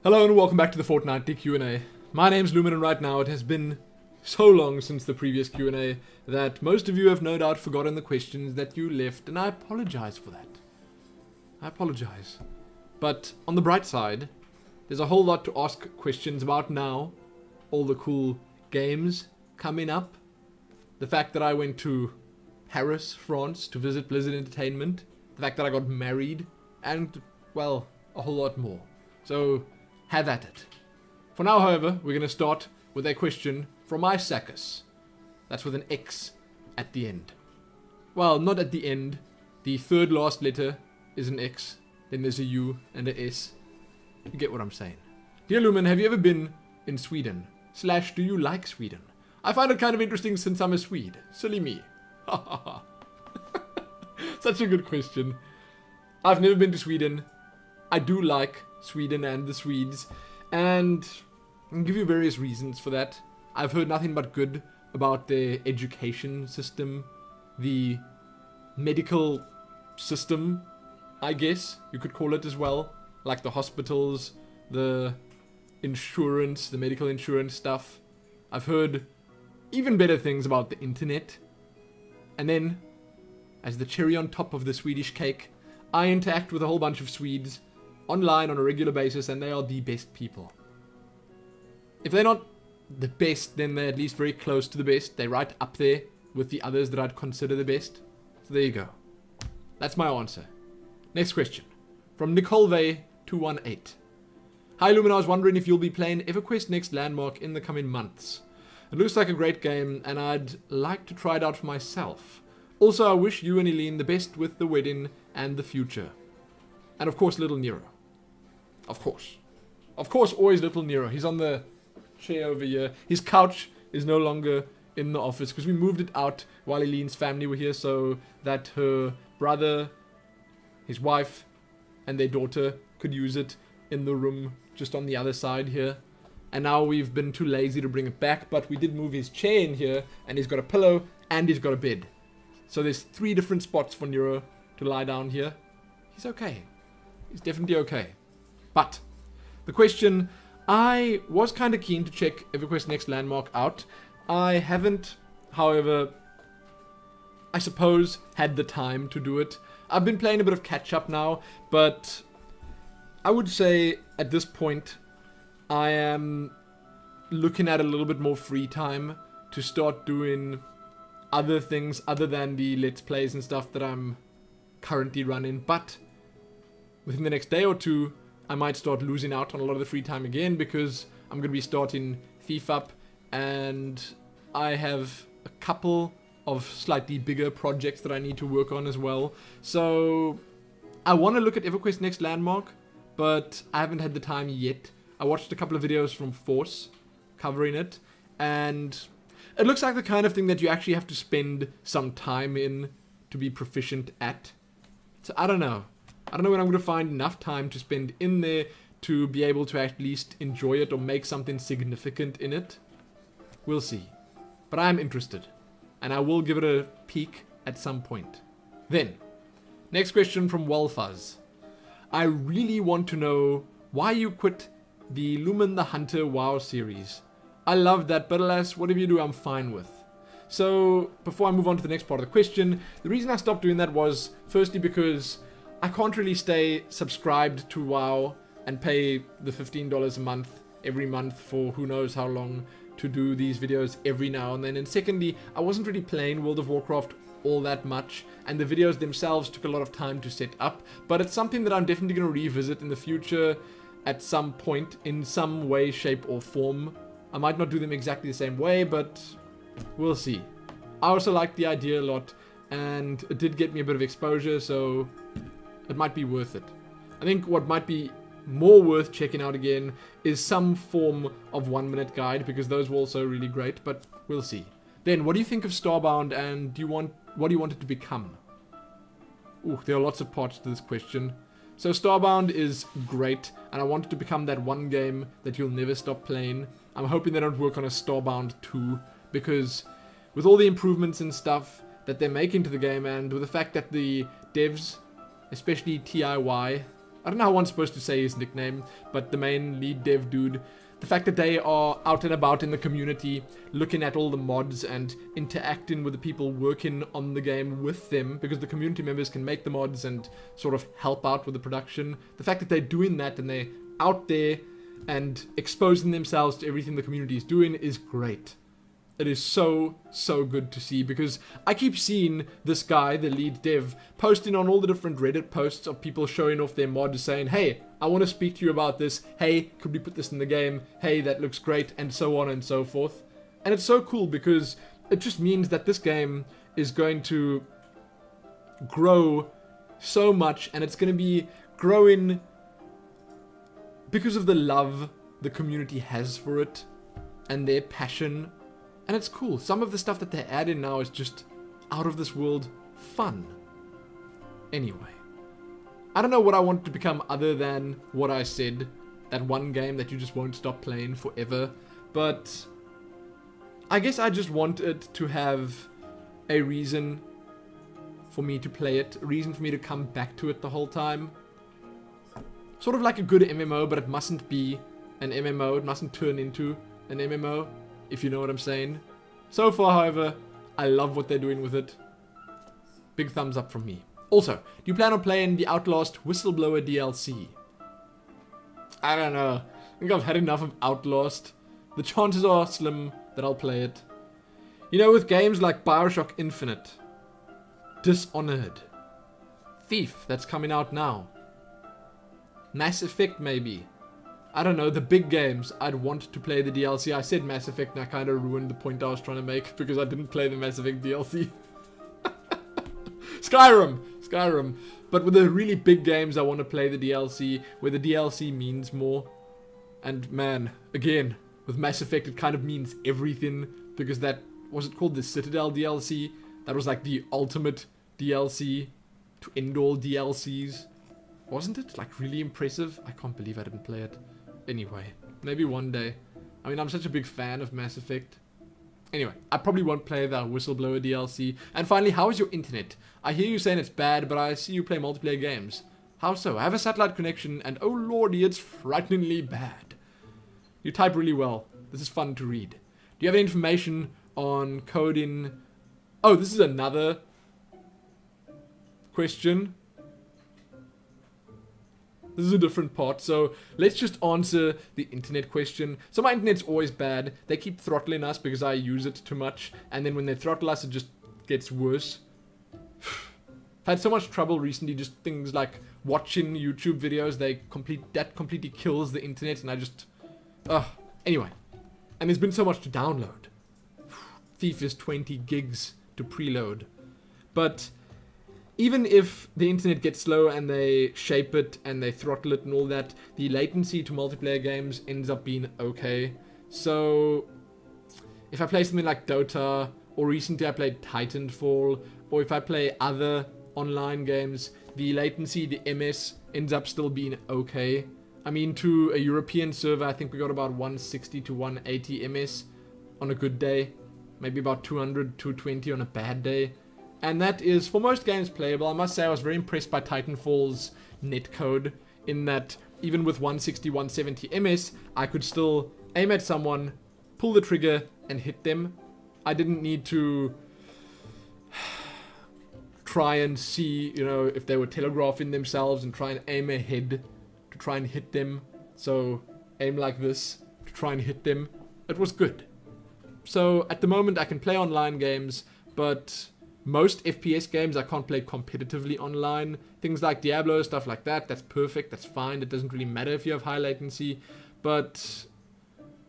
Hello and welcome back to the Fortnightly Q&A. My name's Lumin and right now it has been so long since the previous Q&A that most of you have no doubt forgotten the questions that you left, and I apologize for that. I apologize. But on the bright side, there's a whole lot to ask questions about now. All the cool games coming up. The fact that I went to Paris, France to visit Blizzard Entertainment. The fact that I got married. And, well, a whole lot more. So, have at it. For now, however, we're going to start with a question from Isaacis. That's with an X at the end. Well, not at the end. The third last letter is an X. Then there's a U and a S. You get what I'm saying. Dear Lumin, have you ever been in Sweden? / do you like Sweden? I find it kind of interesting since I'm a Swede. Silly me. Ha ha ha. Such a good question. I've never been to Sweden. I do like Sweden and the Swedes, and I can give you various reasons for that. I've heard nothing but good about their education system, the medical system, I guess you could call it as well, like the hospitals, the insurance, the medical insurance stuff. I've heard even better things about the internet. And then, as the cherry on top of the Swedish cake, I interact with a whole bunch of Swedes online on a regular basis, and they are the best people. If they're not the best, then they're at least very close to the best. They're right up there with the others that I'd consider the best. So there you go. That's my answer. Next question. From NicoleVay218. Hi Lumin, I was wondering if you'll be playing Everquest Next Landmark in the coming months. It looks like a great game, and I'd like to try it out for myself. Also, I wish you and Helene the best with the wedding and the future. And of course, little Nero. Of course. Of course, always little Nero. He's on the chair over here. His couch is no longer in the office because we moved it out while Helene's family were here so that her brother, his wife, and their daughter could use it in the room just on the other side here. And now we've been too lazy to bring it back, but we did move his chair in here, and he's got a pillow and he's got a bed. So there's 3 different spots for Nero to lie down here. He's okay. He's definitely okay. But the question, I was kind of keen to check EverQuest Next Landmark out. I haven't, however, I suppose, had the time to do it. I've been playing a bit of catch up now, but I would say at this point I am looking at a little bit more free time to start doing other things other than the Let's Plays and stuff that I'm currently running. But within the next day or two, I might start losing out on a lot of the free time again because I'm going to be starting Thief Up, and I have a couple of slightly bigger projects that I need to work on as well. So I want to look at EverQuest Next Landmark, but I haven't had the time yet. I watched a couple of videos from Force covering it, and it looks like the kind of thing that you actually have to spend some time in to be proficient at. So I don't know. I don't know when I'm going to find enough time to spend in there to be able to at least enjoy it or make something significant in it. We'll see. But I am interested, and I will give it a peek at some point. Then, next question from Walfuzz. I really want to know why you quit the Lumin the Hunter WoW series. I love that, but alas, whatever you do, I'm fine with. So, before I move on to the next part of the question, the reason I stopped doing that was, firstly, because I can't really stay subscribed to WoW and pay the $15 a month every month for who knows how long to do these videos every now and then. And secondly, I wasn't really playing World of Warcraft all that much, and the videos themselves took a lot of time to set up. But it's something that I'm definitely going to revisit in the future at some point in some way, shape or form. I might not do them exactly the same way, but we'll see. I also like the idea a lot, and it did get me a bit of exposure, so it might be worth it. I think what might be more worth checking out again is some form of 1-minute guide, because those were also really great, but we'll see. Then, what do you think of Starbound, and what do you want it to become? Ooh, there are lots of parts to this question. So Starbound is great, and I want it to become that one game that you'll never stop playing. I'm hoping they don't work on a Starbound 2, because with all the improvements and stuff that they're making to the game, and with the fact that the devs, especially TIY, I don't know how one's supposed to say his nickname, but the main lead dev dude, the fact that they are out and about in the community, looking at all the mods and interacting with the people working on the game with them, because the community members can make the mods and sort of help out with the production. The fact that they're doing that and they're out there and exposing themselves to everything the community is doing is great. It is so, so good to see, because I keep seeing this guy, the lead dev, posting on all the different Reddit posts of people showing off their mods saying, hey, I want to speak to you about this. Hey, could we put this in the game? Hey, that looks great, and so on and so forth. And it's so cool because it just means that this game is going to grow so much, and it's going to be growing because of the love the community has for it and their passion. And it's cool. Some of the stuff that they add in now is just out of this world fun. Anyway, I don't know what I want to become other than what I said. That one game that you just won't stop playing forever. But I guess I just want it to have a reason for me to play it. A reason for me to come back to it the whole time. Sort of like a good MMO, but it mustn't be an MMO. It mustn't turn into an MMO. If you know what I'm saying. So far, however, I love what they're doing with it. Big thumbs up from me. Also, do you plan on playing the Outlast Whistleblower DLC? I don't know. I think I've had enough of Outlast. The chances are slim that I'll play it. You know, with games like Bioshock Infinite, Dishonored, Thief, that's coming out now, Mass Effect maybe. I don't know, the big games, I'd want to play the DLC. I said Mass Effect and I kind of ruined the point I was trying to make because I didn't play the Mass Effect DLC. Skyrim. But with the really big games, I want to play the DLC, where the DLC means more. And man, again, with Mass Effect, it kind of means everything, because that, was it called the Citadel DLC? That was like the ultimate DLC to end all DLCs. Wasn't it? Like really impressive? I can't believe I didn't play it. Anyway, maybe one day. I mean, I'm such a big fan of Mass Effect. Anyway, I probably won't play the Whistleblower DLC. And finally, how is your internet? I hear you saying it's bad, but I see you play multiplayer games. How so? I have a satellite connection, and oh lordy, it's frighteningly bad. You type really well. This is fun to read. Do you have any information on coding? Oh, this is another question. This is a different part, so let's just answer the internet question. So my internet's always bad. They keep throttling us because I use it too much, and then when they throttle us, it just gets worse. I've had so much trouble recently, just things like watching YouTube videos. That completely kills the internet, and I just... Anyway, and there's been so much to download. Thief is 20 gigs to preload. But even if the internet gets slow and they shape it and they throttle it and all that, the latency to multiplayer games ends up being okay. So if I play something like Dota, or recently I played Titanfall, or if I play other online games, the latency, the MS, ends up still being okay. I mean, to a European server, I think we got about 160 to 180 MS on a good day. Maybe about 200, 220 on a bad day. And that is, for most games, playable. I must say I was very impressed by Titanfall's netcode, in that even with 160, 170 MS, I could still aim at someone, pull the trigger, and hit them. I didn't need to try and see, you know, if they were telegraphing themselves and try and aim ahead to try and hit them. So, aim like this to try and hit them. It was good. So, at the moment, I can play online games, but most FPS games I can't play competitively online. Things like Diablo, stuff like that, that's perfect, that's fine. It doesn't really matter if you have high latency. But,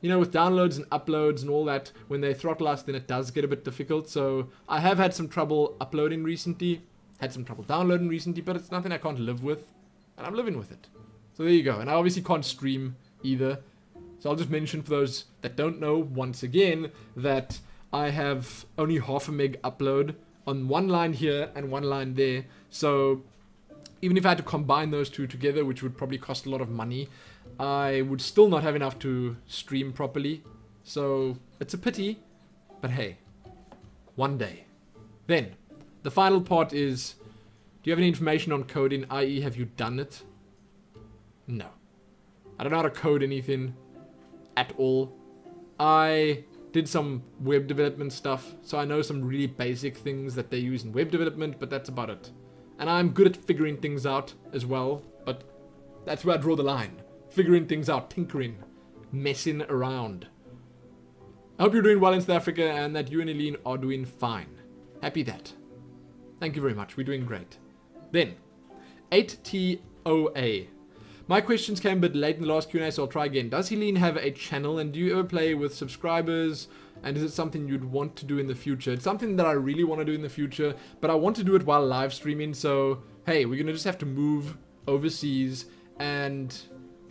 you know, with downloads and uploads and all that, when they throttle us, then it does get a bit difficult. So I have had some trouble uploading recently, had some trouble downloading recently, but it's nothing I can't live with, and I'm living with it. So there you go. And I obviously can't stream either. So I'll just mention for those that don't know, once again, that I have only half a meg upload on one line here and one line there. So even if I had to combine those two together, which would probably cost a lot of money, I would still not have enough to stream properly. So it's a pity, but hey, one day. Then, the final part is, do you have any information on coding, i.e. have you done it? No. I don't know how to code anything at all. I did some web development stuff, so I know some really basic things that they use in web development, but that's about it. And I'm good at figuring things out as well, but that's where I draw the line. Figuring things out, tinkering, messing around. I hope you're doing well in South Africa and that you and Helene are doing fine. Happy that. Thank you very much, we're doing great. Then, 8TOA. My questions came a bit late in the last Q&A, so I'll try again. Does Helene have a channel, and do you ever play with subscribers? And is it something you'd want to do in the future? It's something that I really want to do in the future, but I want to do it while live streaming, so hey, we're going to just have to move overseas and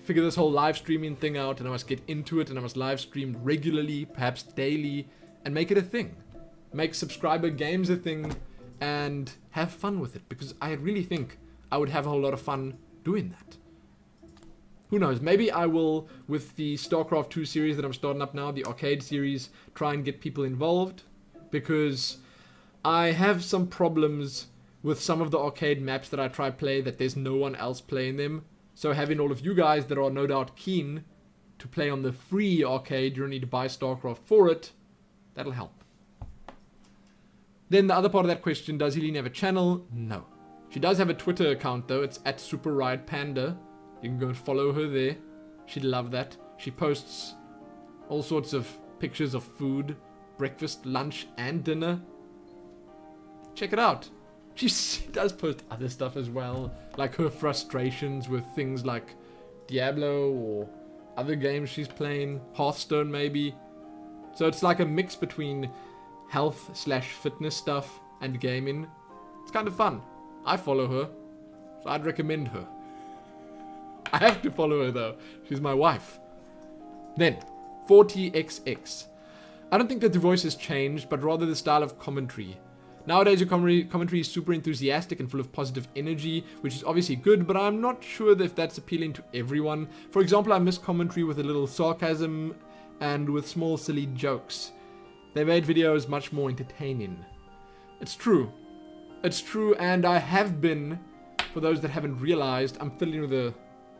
figure this whole live streaming thing out, and I must get into it, and I must live stream regularly, perhaps daily, and make it a thing. Make subscriber games a thing, and have fun with it, because I really think I would have a whole lot of fun doing that. Who knows, maybe I will, with the StarCraft 2 series that I'm starting up now, the arcade series, try and get people involved, because I have some problems with some of the arcade maps that I try to play that there's no one else playing them. So having all of you guys that are no doubt keen to play on the free arcade, you don't need to buy StarCraft for it, that'll help. Then the other part of that question, does Helene have a channel? No. She does have a Twitter account though, it's at SuperRidePanda. You can go and follow her there. She'd love that. She posts all sorts of pictures of food, breakfast, lunch, and dinner. Check it out. She does post other stuff as well, like her frustrations with things like Diablo or other games she's playing, Hearthstone maybe. So it's like a mix between health/fitness stuff and gaming. It's kind of fun. I follow her, so I'd recommend her. I have to follow her though. She's my wife. Then, 40XX. I don't think that the voice has changed, but rather the style of commentary. Nowadays your commentary is super enthusiastic and full of positive energy, which is obviously good, but I'm not sure if that's appealing to everyone. For example, I miss commentary with a little sarcasm and with small silly jokes. They made videos much more entertaining. It's true. It's true, and I have been, for those that haven't realized, I'm fiddling with a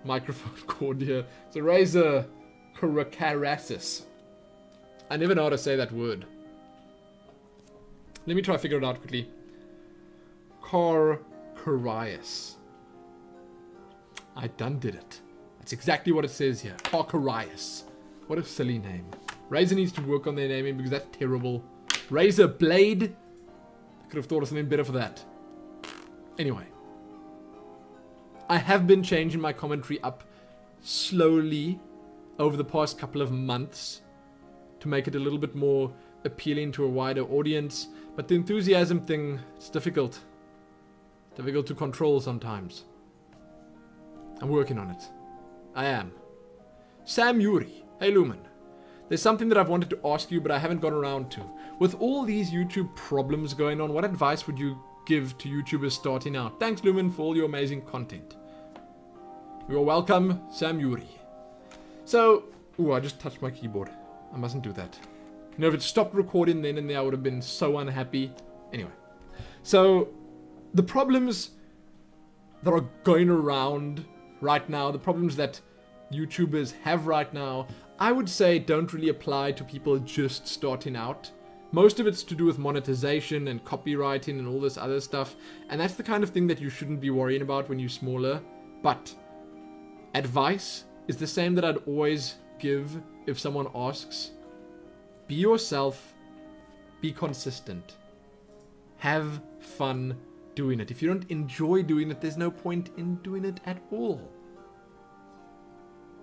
microphone cord here. It's a Razer Caracarasis. I never know how to say that word. Let me try to figure it out quickly. Carcarias. I done did it. That's exactly what it says here. Carcarias. What a silly name. Razer needs to work on their naming because that's terrible. Razer Blade. I could have thought of something better for that. Anyway. I have been changing my commentary up slowly over the past couple of months to make it a little bit more appealing to a wider audience. But the enthusiasm thing, it's difficult. Difficult to control sometimes. I'm working on it. I am. Sam Yuri. Hey Lumin. There's something that I've wanted to ask you, but I haven't got around to. With all these YouTube problems going on, what advice would you give to YouTubers starting out? Thanks Lumin for all your amazing content. You're welcome, Sam Yuri. So, ooh, I just touched my keyboard. I mustn't do that. You know, if it stopped recording then and there, I would have been so unhappy. Anyway. So, the problems that are going around right now, the problems that YouTubers have right now, I would say don't really apply to people just starting out. Most of it's to do with monetization and copywriting and all this other stuff. And that's the kind of thing that you shouldn't be worrying about when you're smaller. But advice is the same that I'd always give if someone asks. Be yourself. Be consistent. Have fun doing it. If you don't enjoy doing it, there's no point in doing it at all.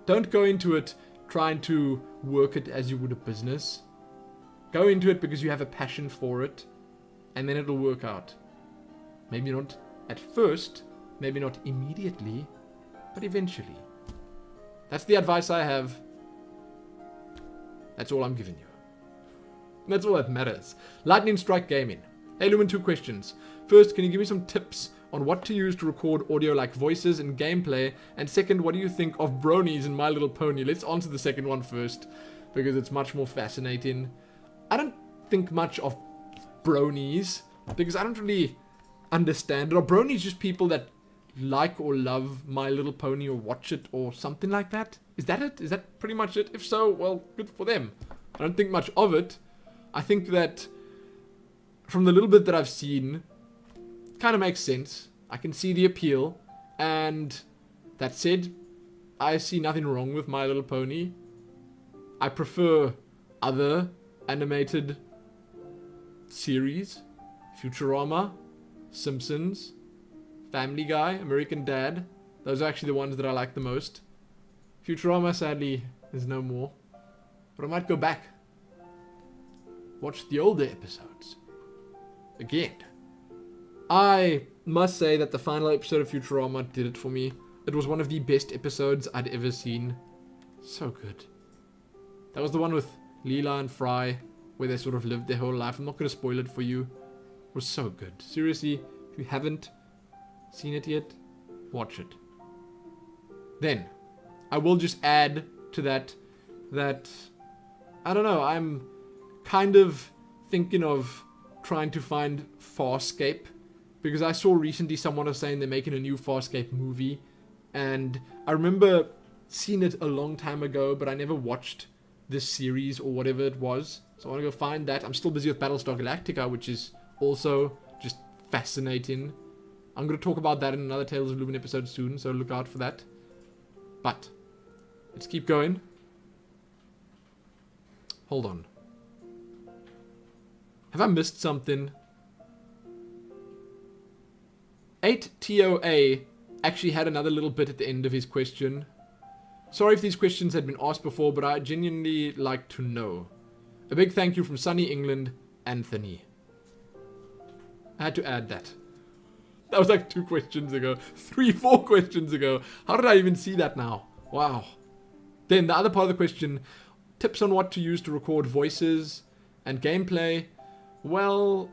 Don't go into it trying to work it as you would a business. Go into it because you have a passion for it, and then it'll work out. Maybe not at first, maybe not immediately, but eventually. That's the advice I have. That's all I'm giving you. And that's all that matters. Lightning Strike Gaming. Hey Lumin, 2 questions. First, can you give me some tips on what to use to record audio like voices and gameplay? And second, what do you think of bronies in My Little Pony? Let's answer the second one first, because it's much more fascinating. I don't think much of bronies, because I don't really understand it. Are bronies just people that like or love My Little Pony or watch it or something like that. Is that it? Is that pretty much it? If so, well, good for them. I don't think much of it. I think that from the little bit that I've seen, it kind of makes sense. I can see the appeal. And that said, I see nothing wrong with My Little Pony. I prefer other animated series. Futurama, Simpsons, Family Guy, American Dad. Those are actually the ones that I like the most. Futurama, sadly, is no more. But I might go back. Watch the older episodes. Again. I must say that the final episode of Futurama did it for me. It was one of the best episodes I'd ever seen. So good. That was the one with Leela and Fry, where they sort of lived their whole life. I'm not going to spoil it for you. It was so good. Seriously, if you haven't seen it yet, watch it. Then, I will just add to that, I don't know, I'm kind of thinking of trying to find Farscape, because I saw recently someone was saying they're making a new Farscape movie, and I remember seeing it a long time ago, but I never watched this series or whatever it was, so I want to go find that. I'm still busy with Battlestar Galactica, which is also just fascinating. I'm going to talk about that in another Tales of Lumin episode soon, so look out for that. But let's keep going. Hold on. Have I missed something? 8TOA actually had another little bit at the end of his question. Sorry if these questions had been asked before, but I genuinely like to know. A big thank you from sunny England, Anthony. I had to add that. That was like 2 questions ago. 3, 4 questions ago. How did I even see that now? Wow. Then the other part of the question, tips on what to use to record voices and gameplay. Well,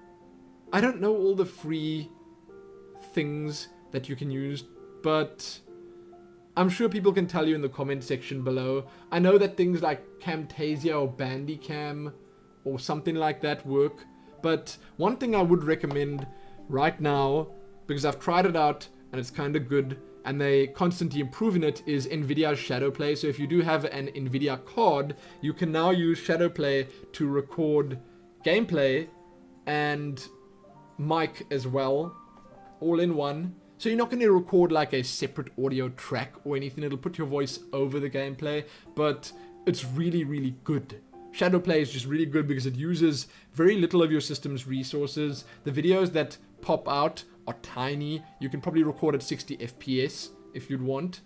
I don't know all the free things that you can use, but I'm sure people can tell you in the comment section below. I know that things like Camtasia or Bandicam or something like that work, but one thing I would recommend right now, because I've tried it out and it's kind of good and they constantly improving it, is NVIDIA's Shadowplay. So if you do have an NVIDIA card, you can now use Shadowplay to record gameplay and mic as well, all in one. So you're not going to record like a separate audio track or anything. It'll put your voice over the gameplay, but it's really, really good. Shadowplay is just really good because it uses very little of your system's resources. The videos that pop out are tiny. You can probably record at 60 FPS if you'd want.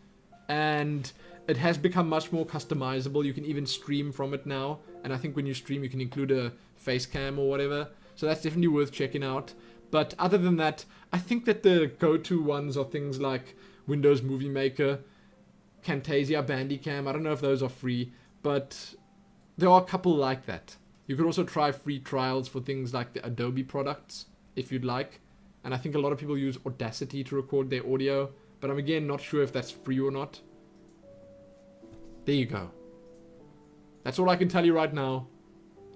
And it has become much more customizable. You can even stream from it now. And I think when you stream, you can include a face cam or whatever. So that's definitely worth checking out. But other than that, I think that the go-to ones are things like Windows Movie Maker, Camtasia, Bandicam. I don't know if those are free, but there are a couple like that. You could also try free trials for things like the Adobe products, if you'd like. And I think a lot of people use Audacity to record their audio, but I'm again not sure if that's free or not. There you go. That's all I can tell you right now.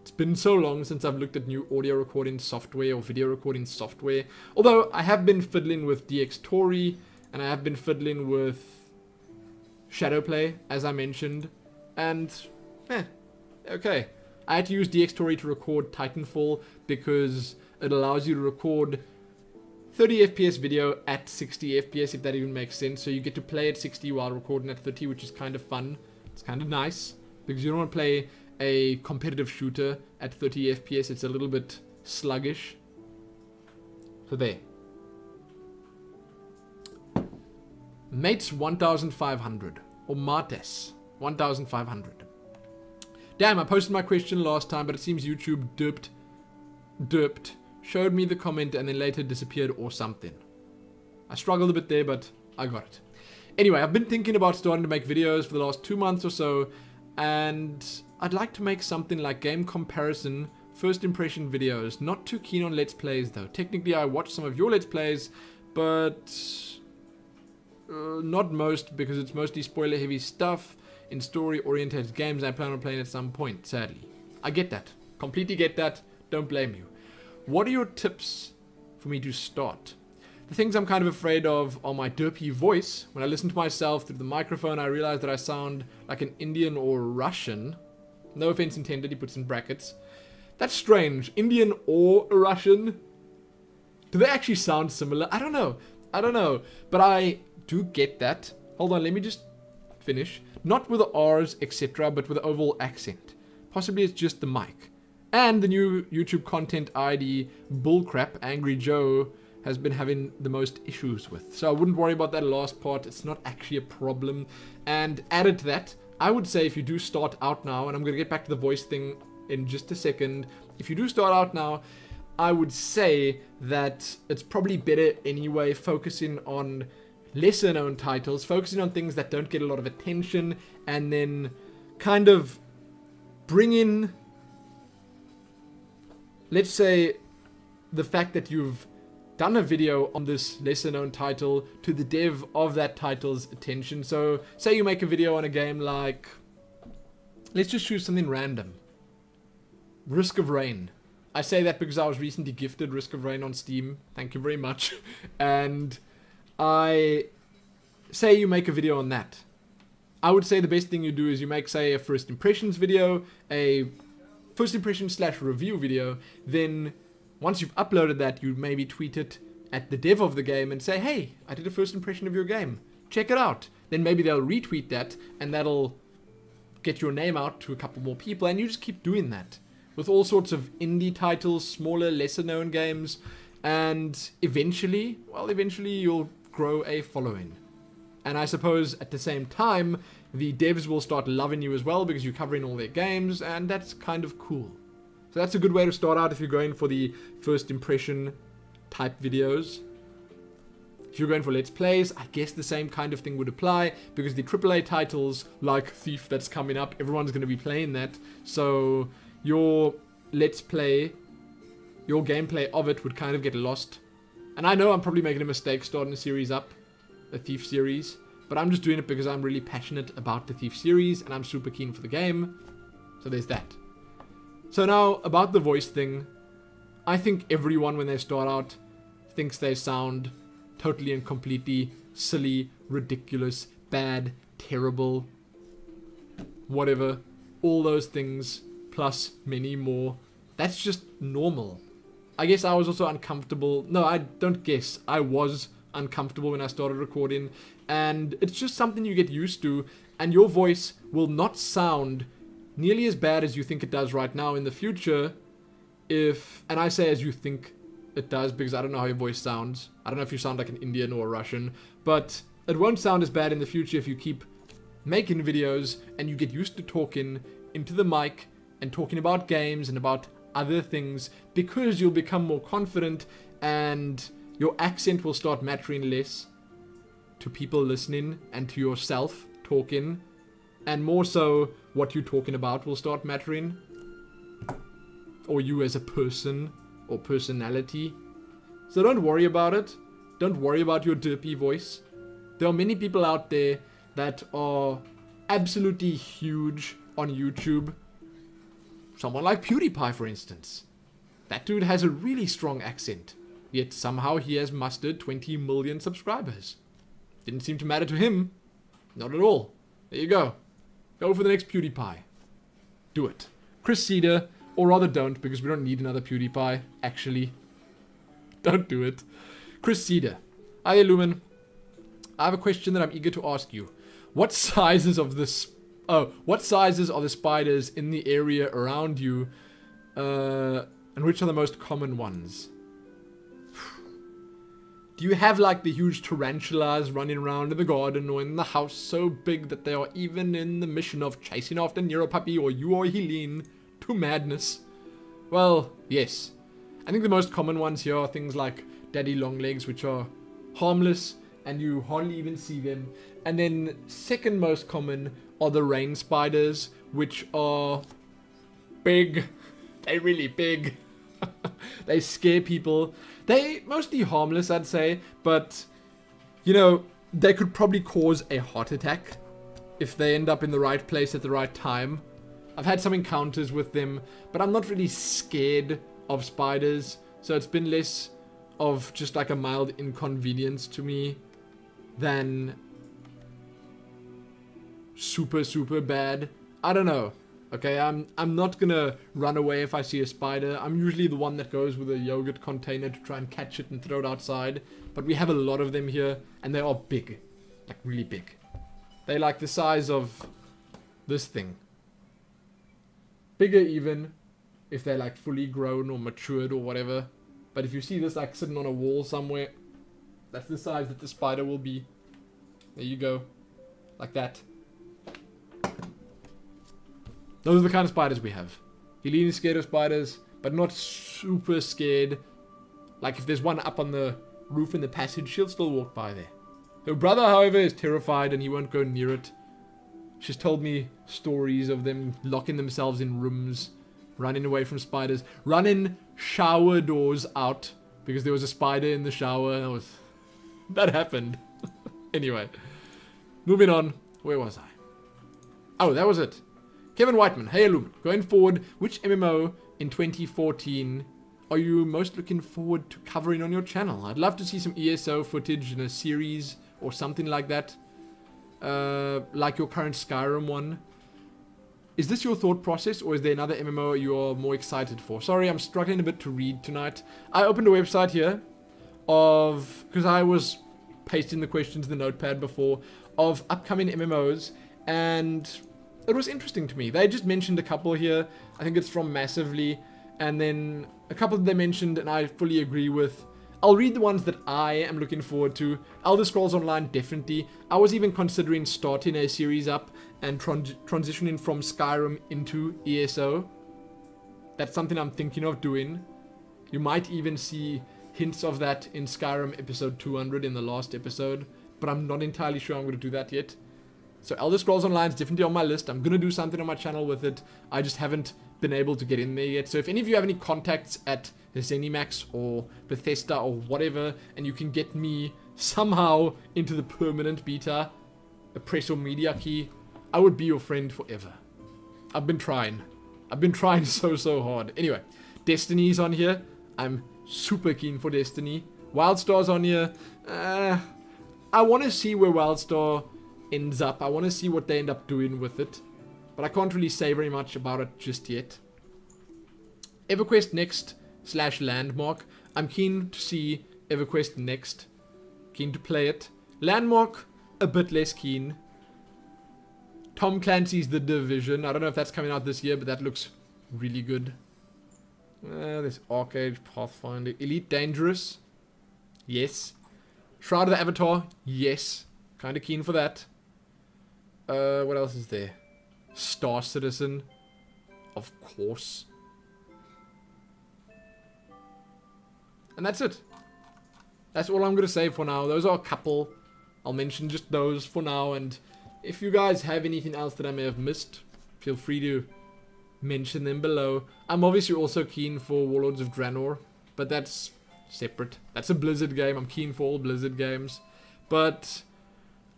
It's been so long since I've looked at new audio recording software or video recording software. Although I have been fiddling with DxTory and I have been fiddling with Shadowplay, as I mentioned. And, okay. I had to use DxTory to record Titanfall because it allows you to record 30 FPS video at 60 FPS, if that even makes sense. So you get to play at 60 while recording at 30, which is kind of fun. It's kind of nice because you don't want to play a competitive shooter at 30 FPS. It's a little bit sluggish. So there. Mates 1500 or Martes 1500. Damn, I posted my question last time, but it seems YouTube derped, showed me the comment and then later disappeared or something. I struggled a bit there, but I got it. Anyway, I've been thinking about starting to make videos for the last 2 months or so, and I'd like to make something like game comparison, first impression videos. Not too keen on Let's Plays though. Technically I watch some of your Let's Plays, but not most, because it's mostly spoiler heavy stuff in story oriented games I plan on playing at some point, sadly. I get that. Completely get that. Don't blame you. What are your tips for me to start? The things I'm kind of afraid of are my derpy voice. When I listen to myself through the microphone, I realize that I sound like an Indian or Russian. No offense intended, he puts in brackets. That's strange. Indian or a Russian? Do they actually sound similar? I don't know. I don't know. But I do get that. Hold on, let me just finish. Not with the R's, etc., but with the overall accent. Possibly it's just the mic. And the new YouTube content ID bullcrap, Angry Joe, has been having the most issues with. So I wouldn't worry about that last part. It's not actually a problem. And added to that, I would say if you do start out now, and I'm going to get back to the voice thing in just a second. If you do start out now, I would say that it's probably better anyway focusing on lesser known titles, focusing on things that don't get a lot of attention, and then kind of bring in, let's say, the fact that you've done a video on this lesser known title to the dev of that title's attention. So say you make a video on a game like, let's just choose something random, Risk of Rain. I say that because I was recently gifted Risk of Rain on Steam, thank you very much, and I say you make a video on that. I would say the best thing you do is you make, say, a first impressions video, a first impression / review video, then once you've uploaded that, you maybe tweet it at the dev of the game and say, hey, I did a first impression of your game. Check it out. Then maybe they'll retweet that, and that'll get your name out to a couple more people, and you just keep doing that with all sorts of indie titles, smaller, lesser-known games, and eventually, well, eventually you'll grow a following. And I suppose at the same time, the devs will start loving you as well because you're covering all their games, and that's kind of cool. So that's a good way to start out if you're going for the first impression type videos. If you're going for Let's Plays, I guess the same kind of thing would apply, because the AAA titles like Thief that's coming up, everyone's going to be playing that. So your Let's Play, your gameplay of it would kind of get lost. And I know I'm probably making a mistake starting a series up, a Thief series, but I'm just doing it because I'm really passionate about the Thief series and I'm super keen for the game. So there's that. So now, about the voice thing, I think everyone when they start out thinks they sound totally and completely silly, ridiculous, bad, terrible, whatever, all those things, plus many more. That's just normal. I guess I was also uncomfortable. No, I don't guess. I was uncomfortable when I started recording, and it's just something you get used to, and your voice will not sound nearly as bad as you think it does right now in the future if, and I say as you think it does because I don't know how your voice sounds. I don't know if you sound like an Indian or a Russian, but it won't sound as bad in the future if you keep making videos and you get used to talking into the mic and talking about games and about other things, because you'll become more confident and your accent will start mattering less to people listening and to yourself talking, and more so what you're talking about will start mattering, or you as a person or personality. So don't worry about it. Don't worry about your derpy voice. There are many people out there that are absolutely huge on YouTube. Someone like PewDiePie, for instance. That dude has a really strong accent, yet somehow he has mustered 20 million subscribers. Didn't seem to matter to him. Not at all. There you go. Go for the next PewDiePie. Do it. Chris Cedar, or rather don't, because we don't need another PewDiePie, actually. Don't do it. Chris Cedar. Hi there, Lumin. I have a question that I'm eager to ask you. What sizes are the spiders in the area around you, and which are the most common ones? Do you have like the huge tarantulas running around in the garden or in the house so big that they are even in the mission of chasing after Neuropuppy or you or Helene to madness? Well, yes. I think the most common ones here are things like daddy longlegs, which are harmless and you hardly even see them. And then second most common are the rain spiders, which are big. They're really big. They scare people. They mostly harmless, I'd say, but you know, they could probably cause a heart attack if they end up in the right place at the right time. I've had some encounters with them, but I'm not really scared of spiders, so it's been less of just like a mild inconvenience to me than super, super bad. I don't know. Okay, I'm not gonna run away if I see a spider. I'm usually the one that goes with a yogurt container to try and catch it and throw it outside. But we have a lot of them here, and they are big. Like, really big. They're like the size of this thing. Bigger even, if they're like fully grown or matured or whatever. But if you see this like sitting on a wall somewhere, that's the size that the spider will be. There you go. Like that. Those are the kind of spiders we have. Helene is scared of spiders, but not super scared. Like if there's one up on the roof in the passage, she'll still walk by there. Her brother, however, is terrified and he won't go near it. She's told me stories of them locking themselves in rooms, running away from spiders, running shower doors out because there was a spider in the shower. That happened. Anyway, moving on. Where was I? Oh, that was it. Kevin Whiteman, hey Lumin, going forward, which MMO in 2014 are you most looking forward to covering on your channel? I'd love to see some ESO footage in a series or something like that. Like your current Skyrim one. Is this your thought process, or is there another MMO you're more excited for? Sorry, I'm struggling a bit to read tonight. I opened a website here because I was pasting the questions in the notepad before, of upcoming MMOs, and it was interesting to me. They just mentioned a couple here. I think it's from Massively, and then a couple that they mentioned and I fully agree with. I'll read the ones that I am looking forward to. Elder Scrolls Online, definitely. I was even considering starting a series up and transitioning from Skyrim into ESO. That's something I'm thinking of doing. You might even see hints of that in Skyrim episode 200 in the last episode, but I'm not entirely sure I'm going to do that yet. So Elder Scrolls Online is definitely on my list. I'm going to do something on my channel with it. I just haven't been able to get in there yet. So if any of you have any contacts at ZeniMax or Bethesda or whatever, and you can get me somehow into the permanent beta, a press or media key, I would be your friend forever. I've been trying. I've been trying so hard. Anyway, Destiny's on here. I'm super keen for Destiny. Wildstar's on here. I want to see where Wildstar ends up. I want to see what they end up doing with it, but I can't really say very much about it just yet. Everquest next / Landmark. I'm keen to see Everquest next. Keen to play it. Landmark, a bit less keen. Tom Clancy's The Division. I don't know if that's coming out this year, but that looks really good. There's Arcade, Pathfinder. Elite Dangerous. Yes. Shroud of the Avatar. Yes. Kind of keen for that. What else is there? Star Citizen. Of course. And that's it. That's all I'm going to say for now. Those are a couple. I'll mention just those for now. And if you guys have anything else that I may have missed, feel free to mention them below. I'm obviously also keen for Warlords of Draenor, but that's separate. That's a Blizzard game. I'm keen for all Blizzard games. But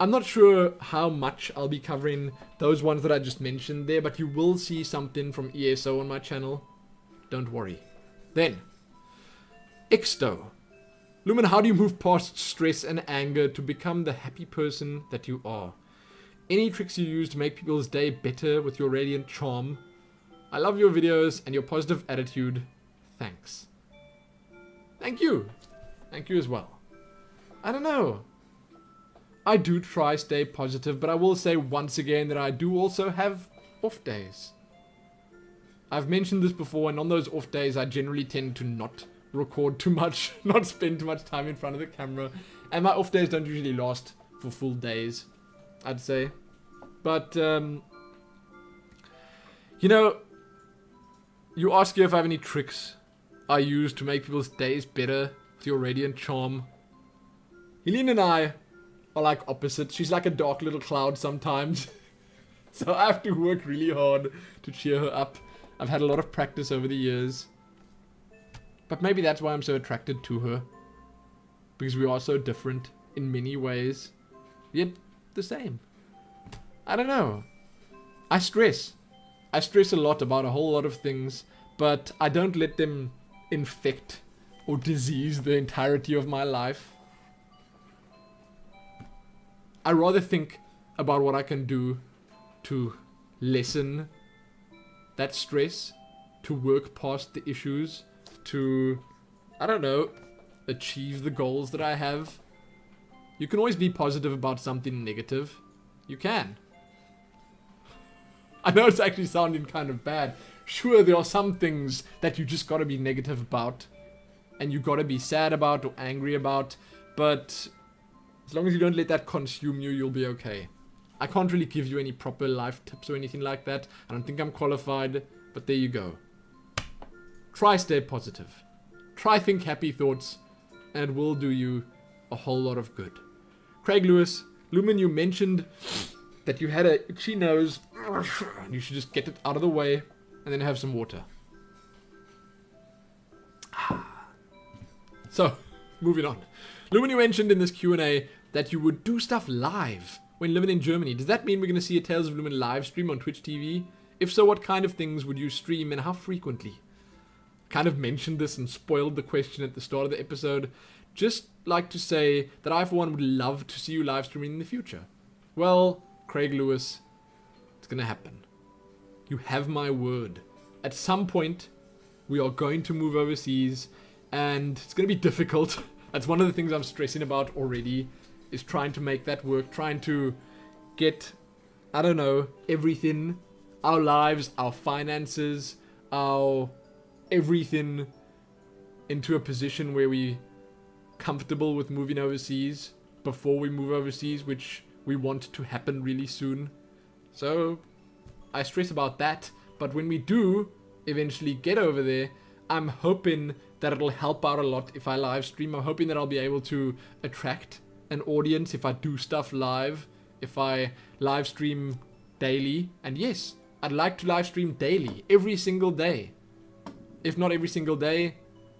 I'm not sure how much I'll be covering those ones that I just mentioned there, but you will see something from ESO on my channel. Don't worry. Then, Xdo. Lumin, how do you move past stress and anger to become the happy person that you are? Any tricks you use to make people's day better with your radiant charm? I love your videos and your positive attitude. Thanks. Thank you. Thank you as well. I don't know. I do try stay positive, but I will say once again that I do also have off days. I've mentioned this before, and on those off days I generally tend to not record too much, not spend too much time in front of the camera, and my off days don't usually last for full days, I'd say. But you know, you ask here if I have any tricks I use to make people's days better with your radiant charm. Helene and I are like opposites. She's like a dark little cloud sometimes. So I have to work really hard to cheer her up. I've had a lot of practice over the years. But maybe that's why I'm so attracted to her. Because we are so different in many ways. Yet the same. I don't know. I stress. I stress a lot about a whole lot of things. But I don't let them infect or disease the entirety of my life. I rather think about what I can do to lessen that stress, to work past the issues, to, I don't know, achieve the goals that I have. You can always be positive about something negative. You can. I know it's actually sounding kind of bad. Sure, there are some things that you just gotta be negative about, and you gotta be sad about or angry about, but as long as you don't let that consume you, you'll be okay. I can't really give you any proper life tips or anything like that. I don't think I'm qualified, but there you go. Try stay positive. Try think happy thoughts, and it will do you a whole lot of good. Craig Lewis, Lumin, you mentioned that you had a itchy nose. You should just get it out of the way and then have some water. So, moving on. Lumin, you mentioned in this Q&A that you would do stuff live when living in Germany. Does that mean we're going to see a Tales of Lumin live stream on Twitch TV? If so, what kind of things would you stream and how frequently? Kind of mentioned this and spoiled the question at the start of the episode. Just like to say that I, for one, would love to see you live streaming in the future. Well, Craig Lewis, it's going to happen. You have my word. At some point, we are going to move overseas, and it's going to be difficult. That's one of the things I'm stressing about already, is trying to make that work, trying to get, I don't know, everything, our lives, our finances, our everything into a position where we comfortable with moving overseas before we move overseas, which we want to happen really soon. So I stress about that, but when we do eventually get over there, I'm hoping that it'll help out a lot if I live stream. I'm hoping that I'll be able to attract an audience if I do stuff live, if I live stream daily. And yes, I'd like to live stream daily, every single day. If not every single day,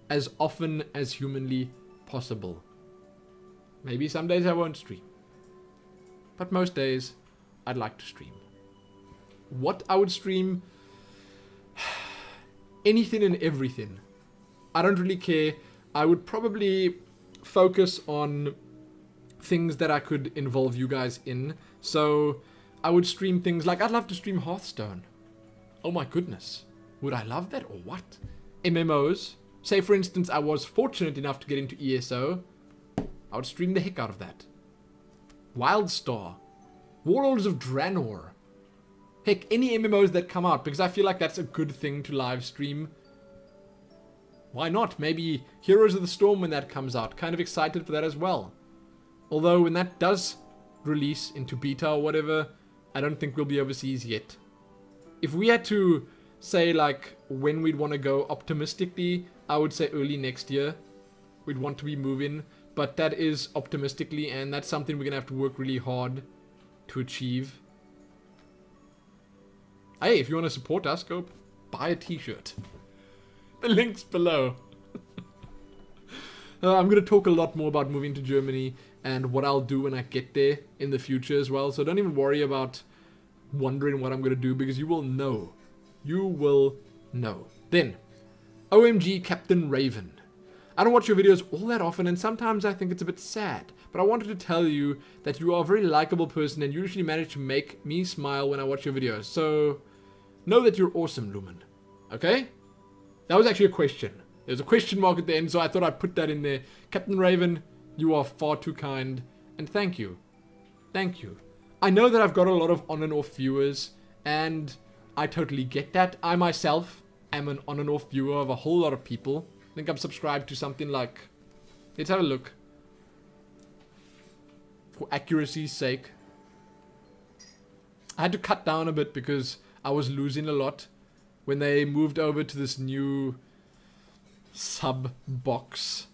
as often as humanly possible. Maybe some days I won't stream, but most days I'd like to stream. What I would stream? Anything and everything. I don't really care. I would probably focus on things that I could involve you guys in. So I would stream things like, I'd love to stream Hearthstone. Oh my goodness. Would I love that or what? MMOs. Say for instance I was fortunate enough to get into ESO. I would stream the heck out of that. Wildstar. Warlords of Draenor. Heck, any MMOs that come out, because I feel like that's a good thing to live stream. Why not? Maybe Heroes of the Storm when that comes out. Kind of excited for that as well. Although when that does release into beta or whatever, I don't think we'll be overseas yet. If we had to say like when we'd want to go optimistically, I would say early next year. We'd want to be moving, but that is optimistically, and that's something we're going to have to work really hard to achieve. Hey, if you want to support us, go buy a t-shirt. The link's below. I'm going to talk a lot more about moving to Germany and what I'll do when I get there in the future as well. So don't even worry about wondering what I'm going to do, because you will know. You will know. Then, OMG Captain Raven. I don't watch your videos all that often, and sometimes I think it's a bit sad. But I wanted to tell you that you are a very likable person and you usually manage to make me smile when I watch your videos. So, know that you're awesome, Lumin. Okay? That was actually a question. There's a question mark at the end, so I thought I'd put that in there. Captain Raven, you are far too kind. And thank you. Thank you. I know that I've got a lot of on and off viewers, and I totally get that. I myself am an on and off viewer of a whole lot of people. I think I'm subscribed to something like... Let's have a look. For accuracy's sake. I had to cut down a bit because I was losing a lot when they moved over to this new sub box.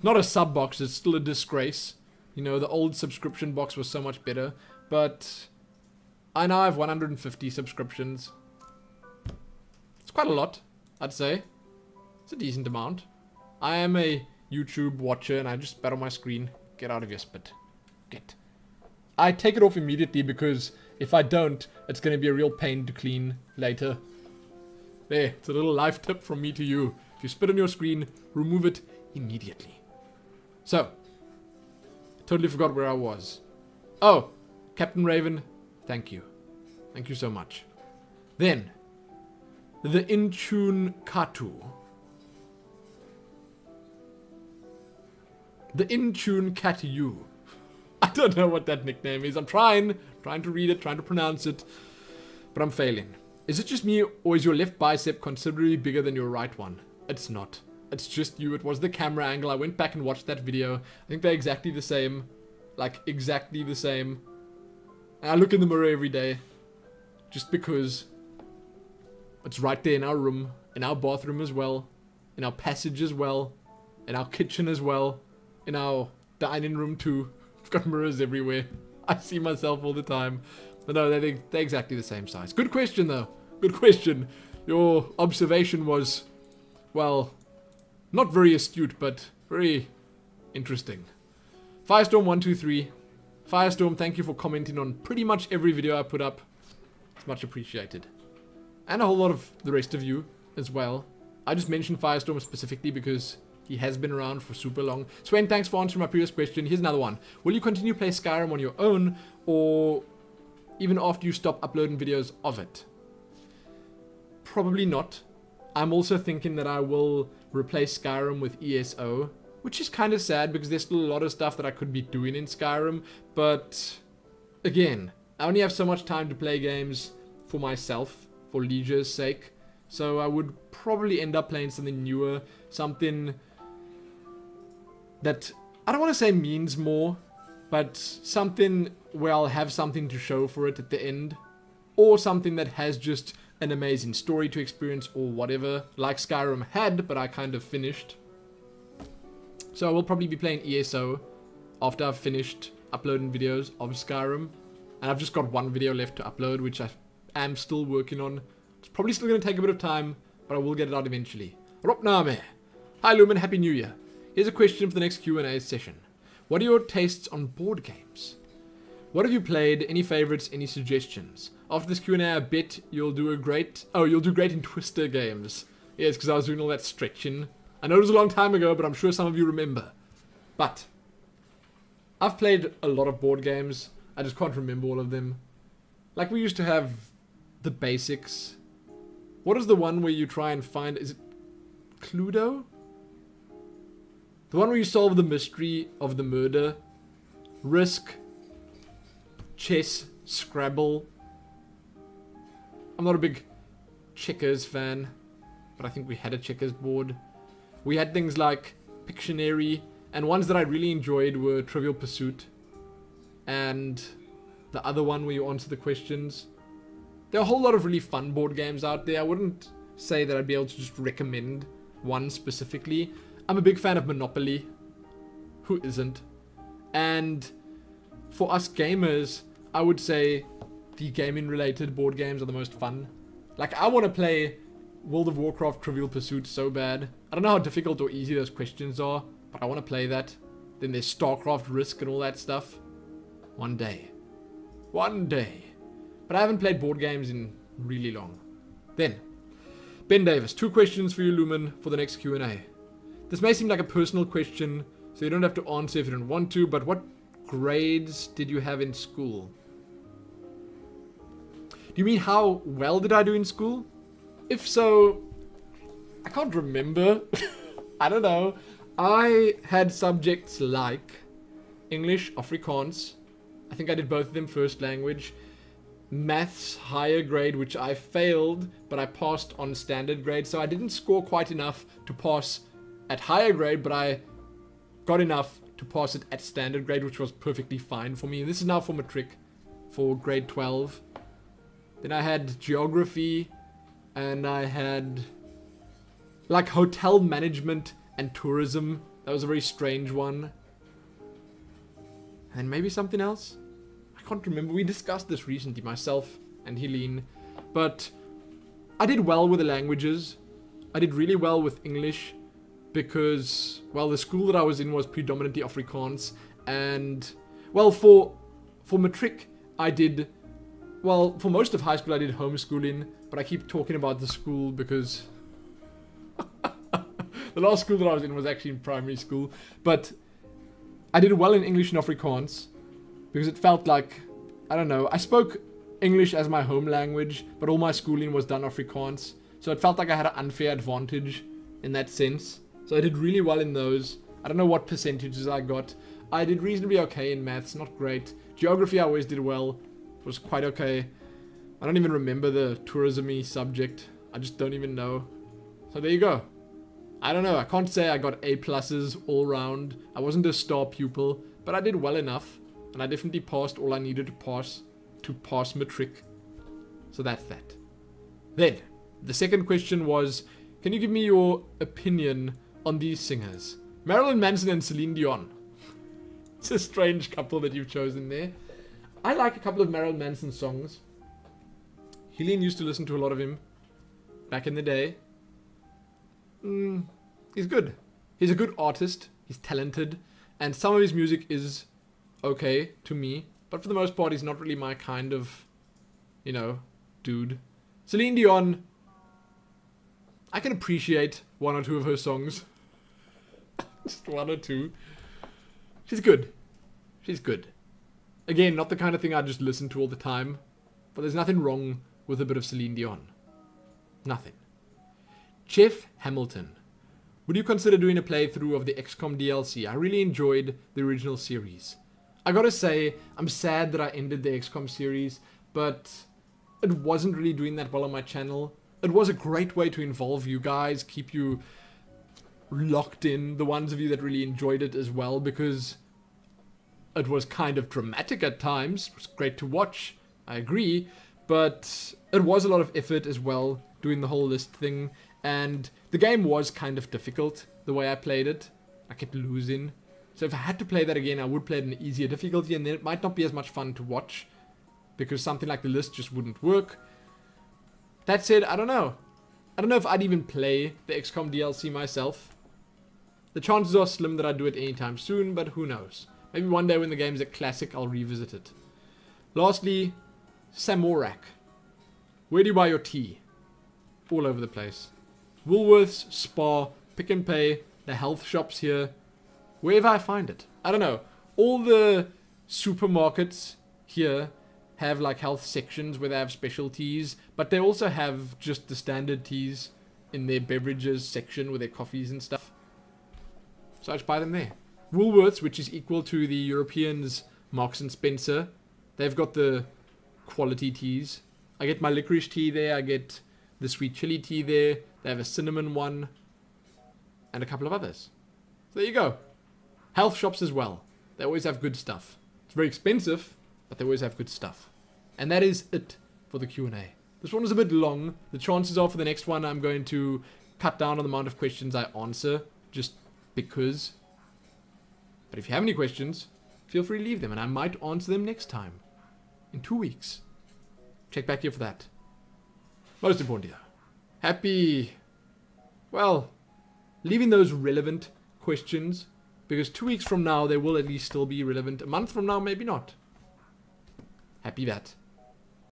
Not a sub box, it's still a disgrace. You know, the old subscription box was so much better. But I now have 150 subscriptions. It's quite a lot, I'd say. It's a decent amount. I am a YouTube watcher and I just spat on my screen. Get out of your spit. Get. I take it off immediately because if I don't, it's going to be a real pain to clean later. There, it's a little life tip from me to you. If If you spit on your screen, remove it immediately. So, totally forgot where I was. Oh, Captain Raven, thank you. Thank you so much. Then, the Intune Katu. The Intune Katu. I don't know what that nickname is. I'm trying to read it, trying to pronounce it, but I'm failing. Is it just me, or is your left bicep considerably bigger than your right one? It's not. It's just you. It was the camera angle. I went back and watched that video. I think they're exactly the same. Like, exactly the same. And I look in the mirror every day. Just because it's right there in our room, in our bathroom as well, in our passage as well, in our kitchen as well, in our dining room too. I've got mirrors everywhere. I see myself all the time. But no, they're exactly the same size. Good question, though. Good question. Your observation was, well, not very astute, but very interesting. Firestorm123. Firestorm, thank you for commenting on pretty much every video I put up. It's much appreciated. And a whole lot of the rest of you as well. I just mentioned Firestorm specifically because he has been around for super long. Sven, thanks for answering my previous question. Here's another one. Will you continue to play Skyrim on your own, or even after you stop uploading videos of it? Probably not. I'm also thinking that I will replace Skyrim with ESO, which is kind of sad because there's still a lot of stuff that I could be doing in Skyrim. But again, I only have so much time to play games for myself, for leisure's sake. So I would probably end up playing something newer, something that I don't want to say means more, but something where I'll have something to show for it at the end, or something that has just an amazing story to experience or whatever, like Skyrim had, but I kind of finished. So I will probably be playing ESO after I've finished uploading videos of Skyrim, and I've just got one video left to upload, which I am still working on. It's probably still going to take a bit of time, but I will get it out eventually. Ropname. Hi Lumin, Happy New Year. Here's a question for the next Q&A session. What are your tastes on board games? What have you played? Any favorites? Any suggestions? After this Q&A, I bet you'll do great in Twister games. Yes, because I was doing all that stretching. I know it was a long time ago, but I'm sure some of you remember. But I've played a lot of board games. I just can't remember all of them. Like, we used to have the basics. What is the one where you try and find... Is it Cluedo? The one where you solve the mystery of the murder. Risk. Chess. Scrabble. I'm not a big checkers fan, but I think we had a checkers board. We had things like Pictionary, and ones that I really enjoyed were Trivial Pursuit, and the other one where you answer the questions. There are a whole lot of really fun board games out there. I wouldn't say that I'd be able to just recommend one specifically. I'm a big fan of Monopoly. Who isn't? And for us gamers, I would say the gaming related board games are the most fun. Like, I want to play World of Warcraft Trivial Pursuit so bad. I don't know how difficult or easy those questions are, but I want to play that. Then there's StarCraft Risk and all that stuff. One day. One day. But I haven't played board games in really long. Then, Ben Davis, 2 questions for you, Lumin, for the next Q&A. This may seem like a personal question, so you don't have to answer if you don't want to, but what grades did you have in school? Do you mean how well did I do in school? If so, I can't remember. I don't know. I had subjects like English, Afrikaans. I think I did both of them first language. Maths, higher grade, which I failed, but I passed on standard grade. So I didn't score quite enough to pass at higher grade, but I got enough to pass it at standard grade, which was perfectly fine for me. And this is now for matric, for grade 12. Then I had geography, and I had like hotel management and tourism. That was a very strange one. And maybe something else? I can't remember. We discussed this recently, myself and Helene. But I did well with the languages. I did really well with English because, well, the school that I was in was predominantly Afrikaans. And, well, for matric, I did... Well, for most of high school, I did homeschooling, but I keep talking about the school because The last school that I was in was actually in primary school. But I did well in English and Afrikaans. Because it felt like, I don't know, I spoke English as my home language, but all my schooling was done Afrikaans. So it felt like I had an unfair advantage in that sense. So I did really well in those. I don't know what percentages I got. I did reasonably okay in maths, not great. Geography I always did well. It was quite okay. I don't even remember the tourism-y subject. I just don't even know. So there you go. I don't know. I can't say I got A pluses all round. I wasn't a star pupil, but I did well enough. And I definitely passed all I needed to pass matric. So that's that. Then, the second question was, can you give me your opinion on these singers? Marilyn Manson and Celine Dion. It's a strange couple that you've chosen there. I like a couple of Marilyn Manson songs. Helene used to listen to a lot of him back in the day. He's good. He's a good artist. He's talented. And some of his music is okay to me. But for the most part, he's not really my kind of, you know, dude. Celine Dion, I can appreciate one or two of her songs. Just one or two. She's good. She's good. Again, not the kind of thing I just listen to all the time. But there's nothing wrong with a bit of Celine Dion. Nothing. Jeff Hamilton. Would you consider doing a playthrough of the XCOM DLC? I really enjoyed the original series. I gotta say, I'm sad that I ended the XCOM series, but it wasn't really doing that well on my channel. It was a great way to involve you guys, keep you locked in, the ones of you that really enjoyed it as well, because it was kind of dramatic at times. It was great to watch, I agree, but it was a lot of effort as well, doing the whole list thing, and the game was kind of difficult, the way I played it. I kept losing. So if I had to play that again, I would play it in easier difficulty, and then it might not be as much fun to watch, because something like the list just wouldn't work. That said, I don't know. I don't know if I'd even play the XCOM DLC myself. The chances are slim that I'd do it anytime soon, but who knows. Maybe one day when the game's a classic, I'll revisit it. Lastly, Samorak. Where do you buy your tea? All over the place. Woolworths, Spar, Pick n Pay, the health shops here. Wherever I find it. I don't know. All the supermarkets here have like health sections where they have special teas, but they also have just the standard teas in their beverages section with their coffees and stuff. So I just buy them there. Woolworths, which is equal to the Europeans' Marks and Spencer, they've got the quality teas. I get my licorice tea there, I get the sweet chili tea there, they have a cinnamon one, and a couple of others. So there you go. Health shops as well. They always have good stuff. It's very expensive, but they always have good stuff. And that is it for the Q&A. This one was a bit long. The chances are for the next one I'm going to cut down on the amount of questions I answer, just because. But if you have any questions, feel free to leave them, and I might answer them next time. In 2 weeks. Check back here for that. Most importantly though, happy, well, leaving those relevant questions, because 2 weeks from now they will at least still be relevant. A month from now, maybe not. Happy that.